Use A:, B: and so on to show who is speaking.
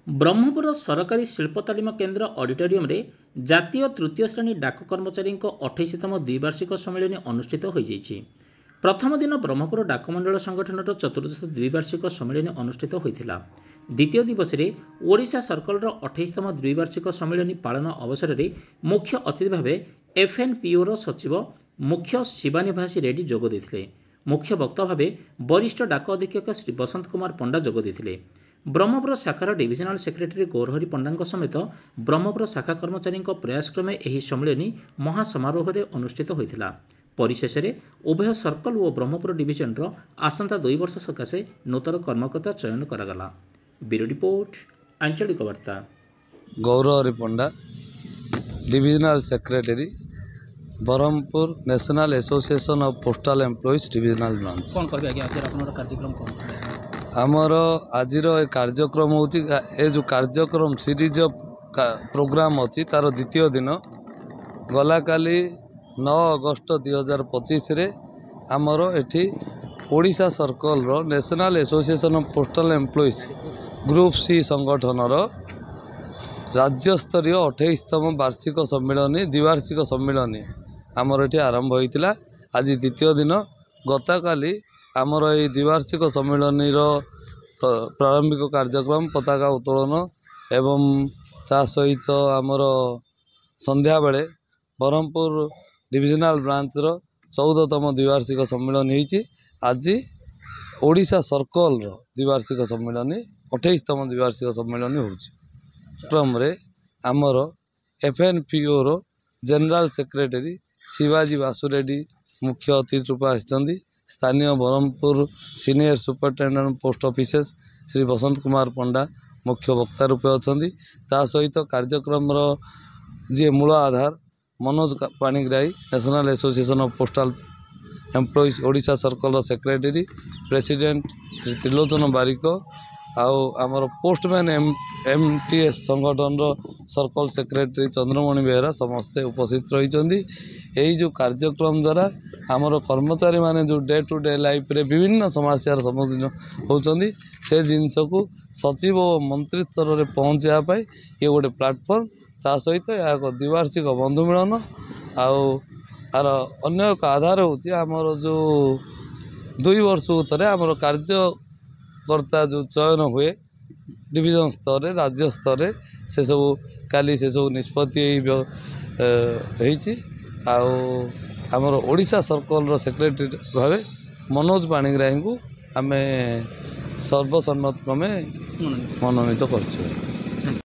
A: ब्रह्मपुर सरकारी शिल्प तालीम केन्द्र ऑडिटोरियम रे जातीय तृतीय श्रेणी डाक कर्मचारी 28तम द्विवार्षिक सम्मेलन अनुष्ठित हो जाइछि। प्रथम दिन ब्रह्मपुर डाकमंडल संगठन चतुर्दश द्विवार्षिक सम्मेलन अनुष्ठित होता। द्वितीय दिवस में ओडिशा सर्कल 28तम द्विवार्षिक सम्मेलन पालन अवसर में मुख्य अतिथि भाव एफएनपीओ सचिव मुख्य शिवानिवासी रेड्डी जोग देते। मुख्य वक्ता भाव वरिष्ठ डाक अधीक्षक श्री बसंत कुमार पंडा जोग देते। ब्रह्मपुर शाखार डिविजनाल सेक्रेटरी गौरहरि पंडा समेत ब्रह्मपुर शाखा कर्मचारी प्रयास क्रमे यह सम्मेलन महासमारोह में अनुष्ठित होता। परिशेष में उभय सर्कल और ब्रह्मपुर डिविजन आसंता 2 वर्ष सकाशे नूतन कर्मकर्ता चयन करागला। ब्यूरो रिपोर्ट आंचलिक वार्ता।
B: Gourahari Panda divisional secretary Brahmapur national association of postal employees divisional branch.
A: कौन कर कार्यक्रम कौन
B: आमर आज कार्यक्रम हो जो कार्यक्रम सीरीज ऑफ प्रोग्राम अच्छी तार द्वितीय दिन गला काली 9 अगस्त 2025 रे आमर एठी ओडिशा सर्कल रो National association of postal Employees Group C संगठन रो राज्य स्तरीय 28तम वार्षिक सम्मेलन द्विवार्षिक सम्मेलन आमर एठी आरंभ होइतिला। आज द्वितीय दिन गता काली आमर ये द्विवार्षिक सम्मेलन प्रारंभिक कार्यक्रम पताका उत्तोलन एवं ता सहित आमर संध्या बेले ब्रह्मपुर डिविजनाल ब्रांच रो 14तम द्विवार्षिक सम्मेलन होइछि। आज ओडिशा सर्कल रो द्विवार्षिक सम्मेलन 28तम द्विवार्षिक सम्मेलन होछि। क्रम रे आमर एफएनपीओ रो जनरल सेक्रेटरी शिवाजी वासुरेड्डी मुख्य अतिथि रूप आछंती। स्थानीय Brahmapur senior superintendent post offices Shri Basant Kumar Panda मुख्य वक्ता रूपे अच्छा। ता सहित कार्यक्रम जी मूल आधार Manoj Panigrahi national association of postal employees Odisha circle secretary president Shri Trilochan Barik आमर पोस्टमैन एमटीएस संगठन सर्कल सेक्रेटरी चंद्रमणि बेहरा समस्ते उपस्थित रही। यही जो कार्यक्रम द्वारा आमर कर्मचारी माने जो डे टू डे लाइफ रे विभिन्न समस्या सम्मुखीन होती से जिनस को सचिव और मंत्री स्तर में पहुँचापी ये गोटे प्लाटफर्म। ता सहित यह द्विवार्षिक बंधु मिलन आर अन्य एक आधार होमर जो 2 वर्ष थे आमर कार्यकर्ता जो चयन हुए डिविजन स्तर राज्य स्तर से सब काली से सब निष्पत्ति आमर ओडिशा सर्कल सेक्रेटरी भाव मनोज पाणिग्राही को आम सर्वसम्मत क्रमे मनोनीत कर।